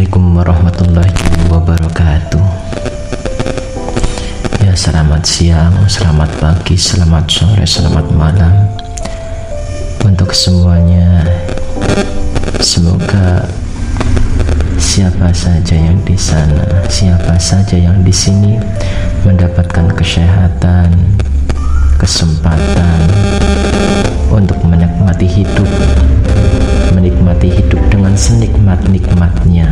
Assalamualaikum warahmatullahi wabarakatuh. Ya, selamat siang, selamat pagi, selamat sore, selamat malam untuk semuanya. Semoga siapa saja yang di sana, siapa saja yang di sini mendapatkan kesehatan, kesempatan untuk menikmati hidup dengan senikmat-nikmatnya,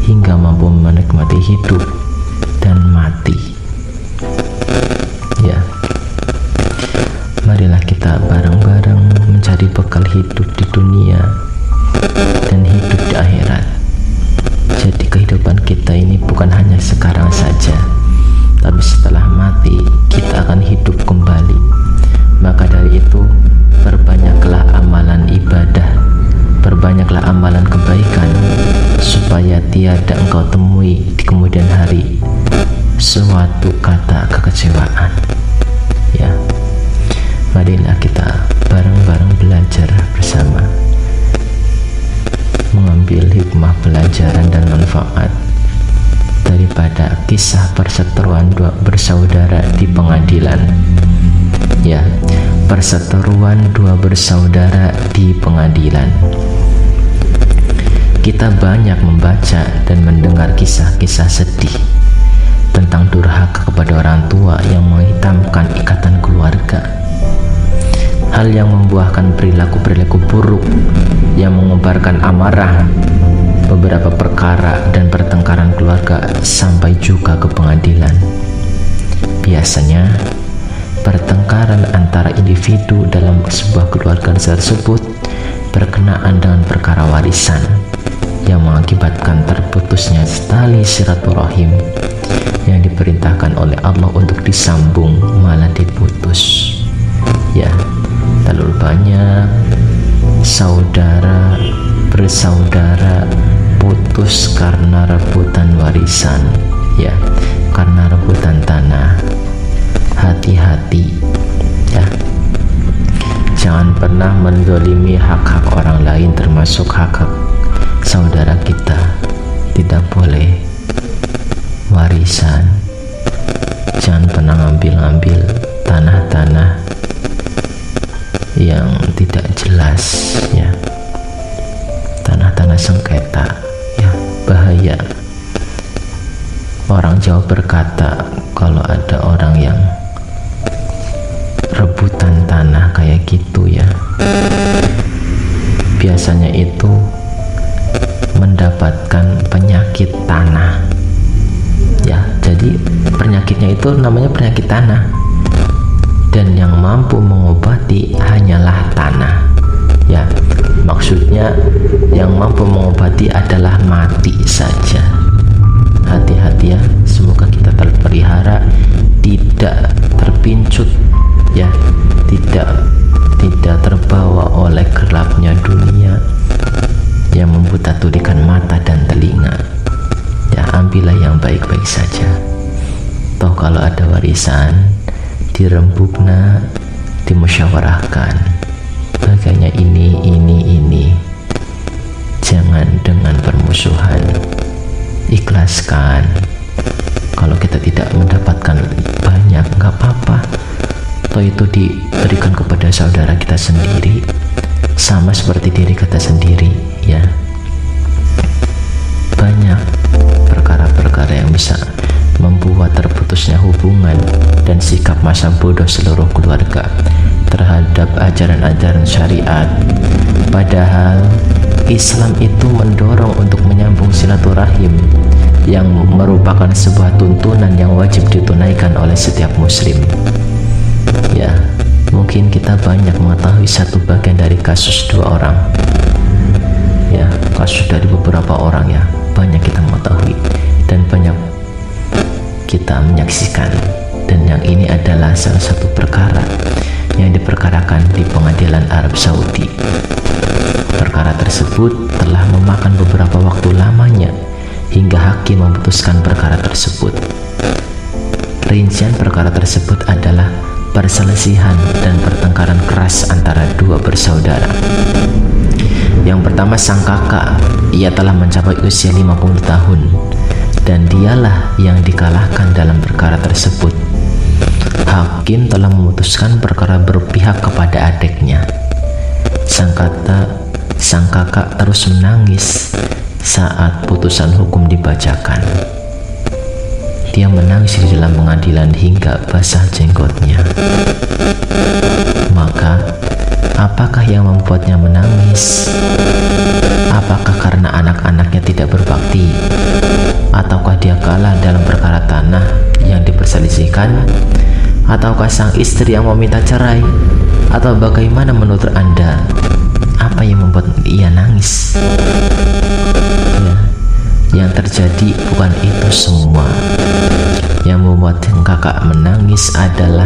hingga mampu menikmati hidup dan mati. Ya, marilah kita bareng-bareng mencari bekal hidup di dunia dan hidup di akhirat. Jadi kehidupan kita ini bukan hanya sekarang saja, tapi setelah mati kita akan hidup kembali. Maka dari itu, perbanyaklah amalan ibadah, perbanyaklah amalan kebaikan, supaya tiada engkau temui di kemudian hari suatu kata kekecewaan. Ya, marilah kita bareng-bareng belajar bersama, mengambil hikmah pelajaran dan manfaat daripada kisah perseteruan dua bersaudara di pengadilan. Ya, perseteruan dua bersaudara di pengadilan. Kita banyak membaca dan mendengar kisah-kisah sedih tentang durhaka kepada orang tua yang menghitamkan ikatan keluarga, hal yang membuahkan perilaku-perilaku buruk yang mengobarkan amarah, beberapa perkara dan pertengkaran keluarga sampai juga ke pengadilan. Biasanya pertengkaran antara individu dalam sebuah keluarga tersebut berkenaan dengan perkara warisan yang mengakibatkan terputusnya tali silaturahim yang diperintahkan oleh Allah untuk disambung malah diputus. Ya, terlalu banyak saudara bersaudara putus karena rebutan warisan, ya, karena rebutan tanah. Hati-hati, ya, jangan pernah menzalimi hak-hak orang lain, termasuk hak-hak saudara kita. Tidak boleh warisan, jangan pernah ngambil-ngambil tanah-tanah yang tidak jelas, ya, tanah-tanah sengketa, ya, bahaya. Orang Jawa berkata, kalau ada orang yang rebutan tanah kayak gitu, ya, biasanya itu mendapatkan penyakit tanah. Ya, jadi penyakitnya itu namanya penyakit tanah, dan yang mampu mengobati hanyalah tanah. Ya, maksudnya yang mampu mengobati adalah mati saja. Hati-hati, ya, semoga kita terpelihara, tidak terpincut, ya, tidak terbawa oleh gelapnya dunia yang membuta-tulikan mata dan telinga. Ya, ambillah yang baik-baik saja. Toh kalau ada warisan, dirembukna, dimusyawarahkan, bagainya ini. Jangan dengan permusuhan. Ikhlaskan. Kalau kita tidak mendapatkan banyak, nggak apa-apa. Toh itu diberikan kepada saudara kita sendiri, sama seperti diri kita sendiri, ya. Banyak perkara-perkara yang bisa membuat terputusnya hubungan dan sikap masa bodoh seluruh keluarga terhadap ajaran-ajaran syariat. Padahal Islam itu mendorong untuk menyambung silaturahim yang merupakan sebuah tuntunan yang wajib ditunaikan oleh setiap muslim. Ya, mungkin kita banyak mengetahui satu bagian dari kasus dua orang, ya, kasus dari beberapa orang, ya, banyak kita mengetahui dan banyak kita menyaksikan. Dan yang ini adalah salah satu perkara yang diperkarakan di pengadilan Arab Saudi. Perkara tersebut telah memakan beberapa waktu lamanya hingga hakim memutuskan perkara tersebut. Rincian perkara tersebut adalah perselisihan dan pertengkaran keras antara dua bersaudara. Yang pertama, sang kakak. Ia telah mencapai usia 50 tahun dan dialah yang dikalahkan dalam perkara tersebut. Hakim telah memutuskan perkara berpihak kepada adiknya. Sang kakak terus menangis saat putusan hukum dibacakan. Dia menangis di dalam pengadilan hingga basah jenggotnya. Maka, apakah yang membuatnya menangis? Apakah karena anak-anaknya tidak berbakti? Ataukah dia kalah dalam perkara tanah yang diperselisihkan? Ataukah sang istri yang meminta cerai? Atau bagaimana menurut Anda? Apa yang membuat ia nangis? Ya, yang terjadi bukan itu semua. Yang membuat kakak menangis adalah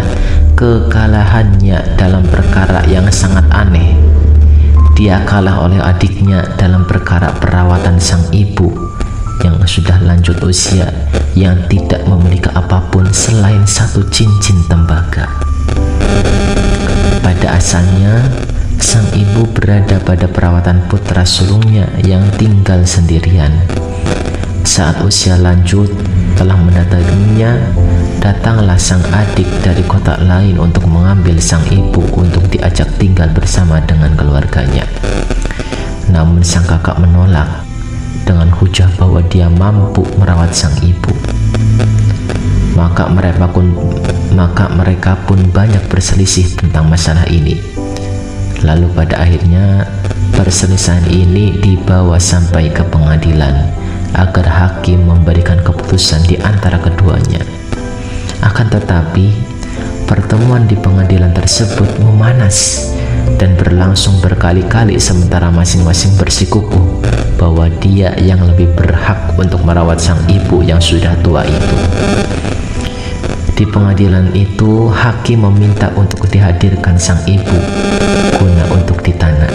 kekalahannya dalam perkara yang sangat aneh. Dia kalah oleh adiknya dalam perkara perawatan sang ibu yang sudah lanjut usia, yang tidak memiliki apapun selain satu cincin tembaga. Pada asalnya, sang ibu berada pada perawatan putra sulungnya yang tinggal sendirian. Saat usia lanjut telah mendatanginya, datanglah sang adik dari kota lain untuk mengambil sang ibu untuk diajak tinggal bersama dengan keluarganya. Namun sang kakak menolak dengan hujah bahwa dia mampu merawat sang ibu. Maka mereka pun banyak berselisih tentang masalah ini. Lalu pada akhirnya perselisihan ini dibawa sampai ke pengadilan agar hakim memberikan keputusan di antara keduanya. Akan tetapi, pertemuan di pengadilan tersebut memanas dan berlangsung berkali-kali sementara masing-masing bersikukuh bahwa dia yang lebih berhak untuk merawat sang ibu yang sudah tua itu. Di pengadilan itu, hakim meminta untuk dihadirkan sang ibu guna untuk ditanya.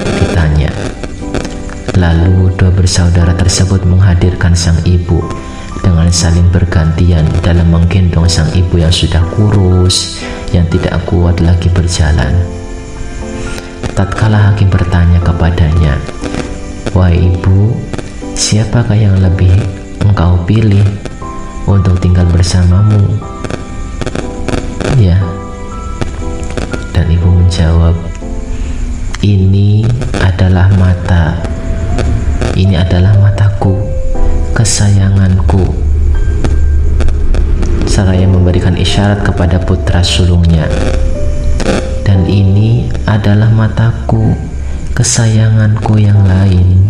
Lalu dua bersaudara tersebut menghadirkan sang ibu dengan saling bergantian dalam menggendong sang ibu yang sudah kurus, yang tidak kuat lagi berjalan. Tatkala hakim bertanya kepadanya, "Wahai ibu, siapakah yang lebih engkau pilih untuk tinggal bersamamu?" Ya, dan ibu menjawab, "Ini adalah mataku, kesayanganku." Seraya memberikan isyarat kepada putra sulungnya, "Dan ini adalah mataku, kesayanganku yang lain."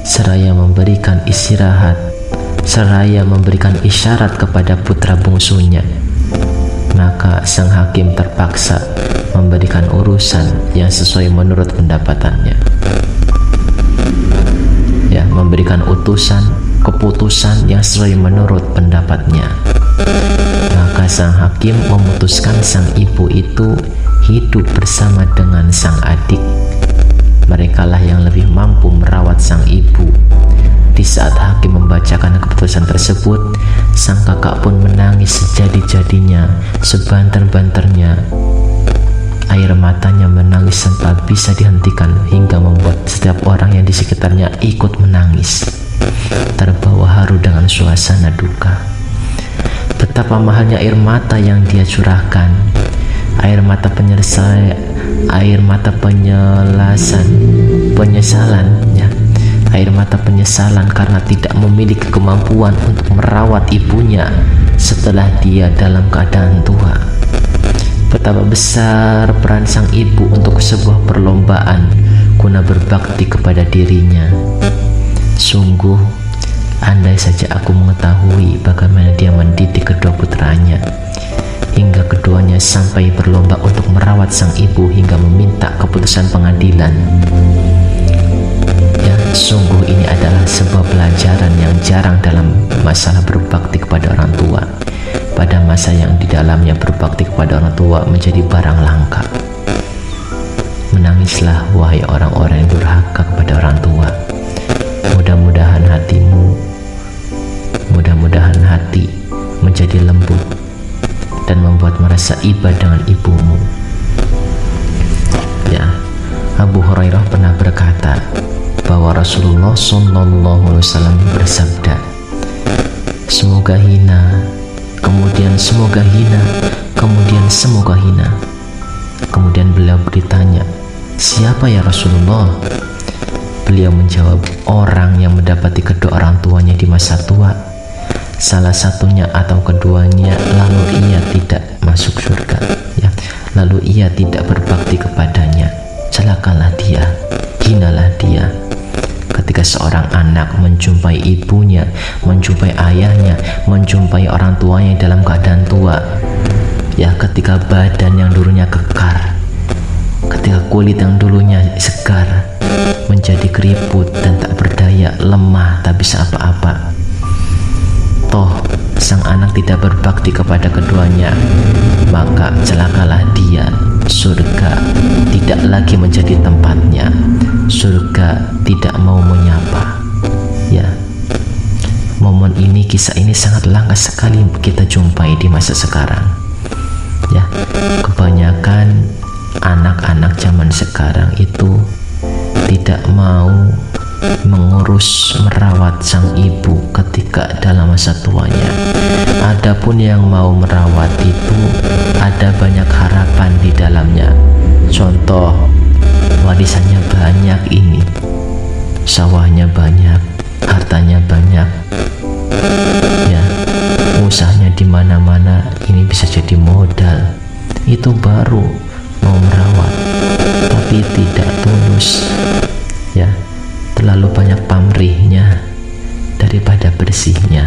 Seraya memberikan isyarat kepada putra bungsunya. Maka sang hakim terpaksa memberikan urusan yang sesuai menurut pendapatannya. Ya, memberikan keputusan yang sesuai menurut pendapatnya. Maka sang hakim memutuskan sang ibu itu hidup bersama dengan sang adik. Merekalah yang lebih mampu merawat sang ibu. Di saat hakim membacakan keputusan tersebut, sang kakak pun menangis sejadi-jadinya, sebanter-banternya. Air matanya menangis tanpa bisa dihentikan hingga membuat setiap orang yang di sekitarnya ikut menangis, terbawa haru dengan suasana duka. Betapa mahalnya air mata yang dia curahkan, air mata penyesalan, air mata penyesalan karena tidak memiliki kemampuan untuk merawat ibunya setelah dia dalam keadaan tua. Betapa besar peran sang ibu untuk sebuah perlombaan guna berbakti kepada dirinya. Sungguh, andai saja aku mengetahui bagaimana dia mendidik kedua putranya, hingga keduanya sampai berlomba untuk merawat sang ibu hingga meminta keputusan pengadilan. Ya, sungguh ini adalah sebuah pelajaran yang jarang dalam masalah berbakti kepada orang tua. Pada masa yang di dalamnya berbakti kepada orang tua menjadi barang langka. Menangislah wahai orang-orang yang durhaka kepada orang tua. Mudah-mudahan hati menjadi lembut dan membuat merasa iba dengan ibumu. Ya, Abu Hurairah pernah berkata, bahwa Rasulullah SAW bersabda, semoga hina, kemudian semoga hina, kemudian semoga hina. Kemudian beliau ditanya, siapa ya Rasulullah? Beliau menjawab, orang yang mendapati kedua orang tuanya di masa tua, salah satunya atau keduanya, lalu ia tidak masuk surga, ya, lalu ia tidak berbakti kepadanya, celakalah dia, hinalah dia. Ketika seorang anak menjumpai ibunya, menjumpai ayahnya, menjumpai orang tuanya dalam keadaan tua, ya, ketika badan yang dulunya kekar, ketika kulit yang dulunya segar menjadi keriput dan tak berdaya, lemah, tak bisa apa-apa. Toh sang anak tidak berbakti kepada keduanya, maka celakalah dia, surga tidak lagi menjadi tempatnya, surga tidak mau menyapa. Ya, momen ini, kisah ini sangat langka sekali kita jumpai di masa sekarang. Ya, kebanyakan anak-anak zaman sekarang itu tidak mau mengurus, merawat sang ibu ketika dalam masa tuanya. Adapun yang mau merawat itu ada banyak harapan di dalamnya. Contoh, warisannya banyak ini, sawahnya banyak, hartanya banyak, ya, usahanya di mana-mana, ini bisa jadi modal. Itu baru mau merawat, tapi tidak tulus, ya, terlalu banyak pamrihnya daripada bersihnya.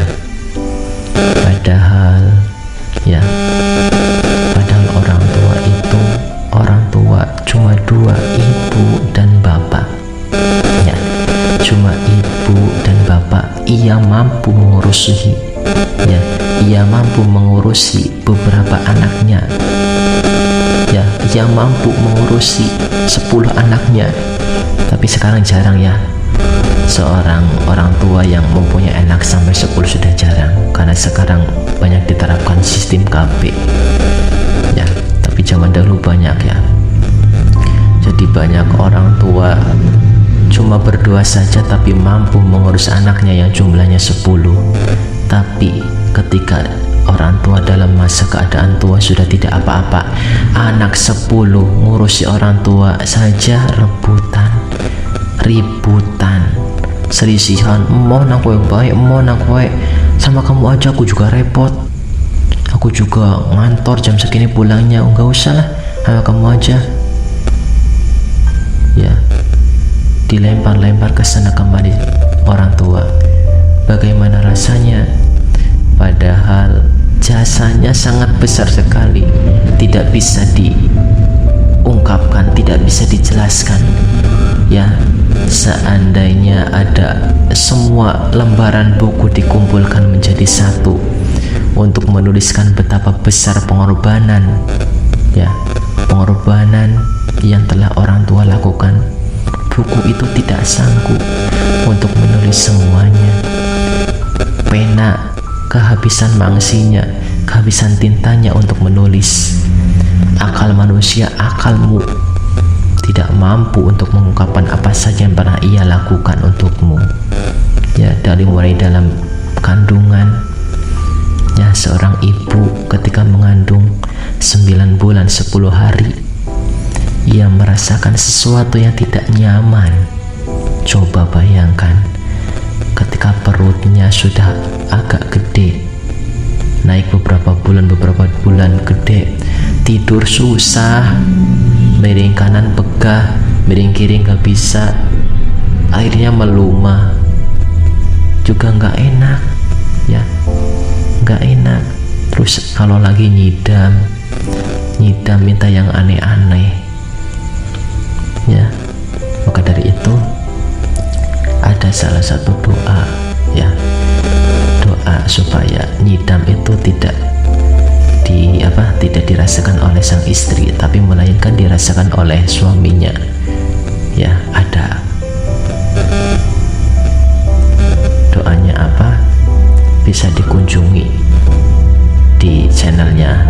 Padahal, ya, padahal orang tua itu, orang tua cuma dua, ibu dan bapak, ya, cuma ibu dan bapak. Ia mampu mengurusi, ya, ia mampu mengurusi beberapa anaknya, ya, ia mampu mengurusi 10 anaknya. Tapi sekarang jarang, ya, seorang orang tua yang mempunyai anak sampai 10 sudah jarang, karena sekarang banyak diterapkan sistem KB, ya, tapi zaman dahulu banyak, ya. Jadi banyak orang tua cuma berdua saja tapi mampu mengurus anaknya yang jumlahnya 10. Tapi ketika orang tua dalam masa keadaan tua sudah tidak apa-apa, anak 10 ngurusi orang tua saja ributan, selisihan, mau nang kowe baik, mau nang kowe, sama kamu aja aku juga repot, aku juga ngantor jam segini pulangnya, enggak usah lah, sama kamu aja, ya, dilempar-lempar ke sana kembali orang tua. Bagaimana rasanya? Padahal jasanya sangat besar sekali, tidak bisa diungkapkan, tidak bisa dijelaskan, ya. Seandainya ada semua lembaran buku dikumpulkan menjadi satu untuk menuliskan betapa besar pengorbanan, ya, pengorbanan yang telah orang tua lakukan, buku itu tidak sanggup untuk menulis semuanya. Pena kehabisan mangsinya, kehabisan tintanya untuk menulis. Akal manusia, akalmu tidak mampu untuk mengungkapkan apa saja yang pernah ia lakukan untukmu, ya, dari mulai dalam kandungan, ya, seorang ibu ketika mengandung 9 bulan 10 hari, ia merasakan sesuatu yang tidak nyaman. Coba bayangkan ketika perutnya sudah agak gede, naik beberapa bulan gede, tidur susah, miring kanan pegah, miring kiri nggak bisa, airnya melumah, juga nggak enak, ya, nggak enak. Terus kalau lagi nyidam minta yang aneh-aneh, ya. Maka dari itu ada salah satu doa, ya, doa supaya nyidam itu tidak dirasakan oleh sang istri, tapi melainkan dirasakan oleh suaminya, ya. Ada doanya apa? Bisa dikunjungi di channelnya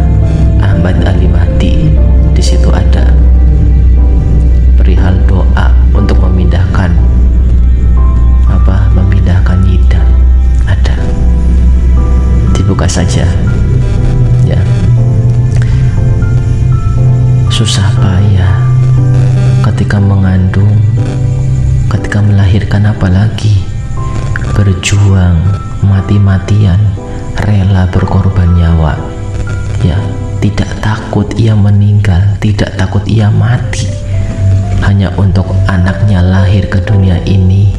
Ahmad Ali Mahdi. Di situ ada perihal doa untuk memindahkan saja. Ya, susah payah ketika mengandung, ketika melahirkan, apalagi berjuang mati-matian, rela berkorban nyawa. Ya, tidak takut ia meninggal, tidak takut ia mati, hanya untuk anaknya lahir ke dunia ini.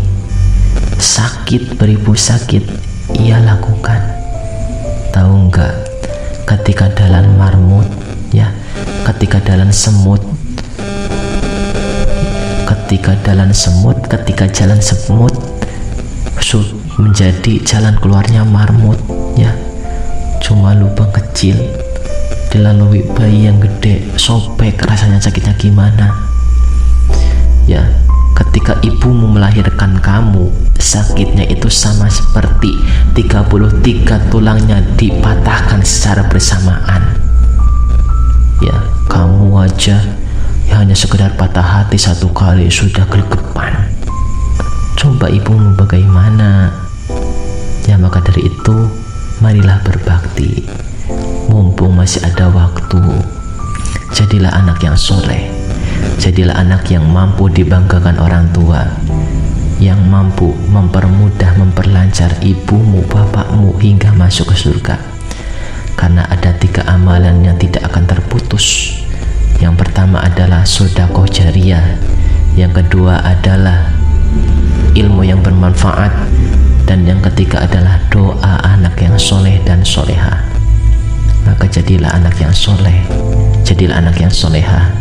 Sakit beribu sakit ia lakukan. Tahu enggak, ketika dalam marmut, ya, ketika dalam semut, ketika jalan semut menjadi jalan keluarnya marmut, ya, cuma lubang kecil, dilalui bayi yang gede, sobek, rasanya sakitnya gimana. Ya, ketika ibumu melahirkan kamu, sakitnya itu sama seperti 33 tulangnya dipatahkan secara bersamaan. Ya, kamu aja ya hanya sekedar patah hati satu kali sudah gregepan. Coba ibumu bagaimana? Ya, maka dari itu marilah berbakti mumpung masih ada waktu. Jadilah anak yang soleh, jadilah anak yang mampu dibanggakan orang tua, yang mampu mempermudah, memperlancar ibumu, bapakmu hingga masuk ke surga. Karena ada 3 amalan yang tidak akan terputus. Yang pertama adalah sedekah jariyah, yang kedua adalah ilmu yang bermanfaat, dan yang ketiga adalah doa anak yang soleh dan soleha. Maka jadilah anak yang soleh, jadilah anak yang soleha.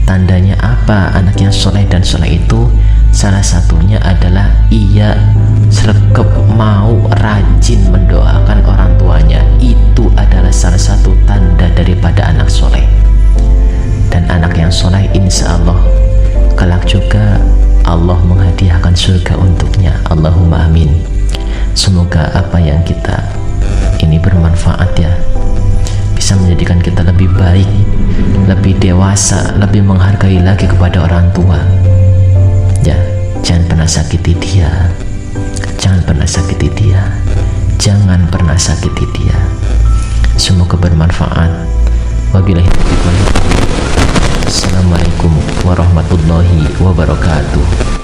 Tandanya apa anak yang soleh dan soleh itu? Salah satunya adalah ia sregep mau rajin mendoakan orang tuanya. Itu adalah salah satu tanda daripada anak soleh. Dan anak yang soleh insya Allah kelak juga Allah menghadiahkan surga untuknya. Allahumma amin. Semoga apa yang kita ini bermanfaat, ya, bisa menjadikan kita lebih baik, lebih dewasa, lebih menghargai lagi kepada orang tua. Ya, jangan pernah sakiti dia, jangan pernah sakiti dia, jangan pernah sakiti dia. Semoga bermanfaat. Wabillahi taufiq wal hidayah. Assalamualaikum warahmatullahi wabarakatuh.